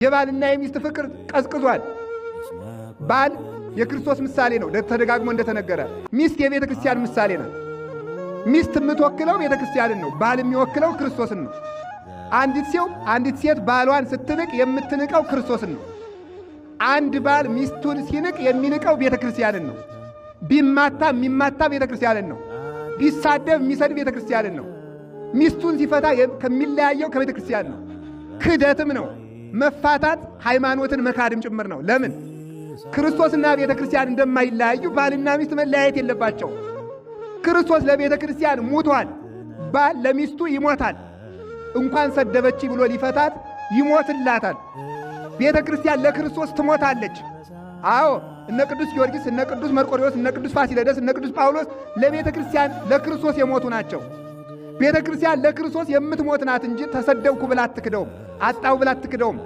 የባልና የሚስት ፍቅር ቀዝቅዟል። ባል የክርስቶስ ምሳሌ ነው ተደጋግሞ እንደተነገረ። ሚስት የቤተ ክርስቲያን ምሳሌ ናት። ሚስት የምትወክለው ቤተ ክርስቲያንን ነው። ባል የሚወክለው ክርስቶስን ነው። አንዲት ሴት ባሏን ስትንቅ የምትንቀው ክርስቶስን ነው። አንድ ባል ሚስቱን ሲንቅ የሚንቀው ቤተ ክርስቲያንን ነው። ቢማታ የሚማታ ቤተ ክርስቲያንን ነው። ቢሳደብ የሚሰድብ ቤተ ክርስቲያንን ነው። ሚስቱን ሲፈታ ከሚለያየው ከቤተ ክርስቲያን ነው። ክህደትም ነው። መፋታት ሃይማኖትን መካድም ጭምር ነው። ለምን? ክርስቶስና ቤተ ክርስቲያን እንደማይለያዩ ባልና ሚስት መለያየት የለባቸው። ክርስቶስ ለቤተ ክርስቲያን ሙቷል። ባል ለሚስቱ ይሞታል። እንኳን ሰደበች ብሎ ሊፈታት ይሞትላታል። ቤተ ክርስቲያን ለክርስቶስ ትሞታለች። አዎ እነ ቅዱስ ጊዮርጊስ፣ እነ ቅዱስ መርቆሬዎስ፣ እነ ቅዱስ ፋሲለደስ፣ እነ ቅዱስ ጳውሎስ ለቤተ ክርስቲያን ለክርስቶስ የሞቱ ናቸው። ቤተ ክርስቲያን ለክርስቶስ የምትሞት ናት እንጂ ተሰደብኩ ብላ አትክደውም፣ አጣው ብላ አትክደውም።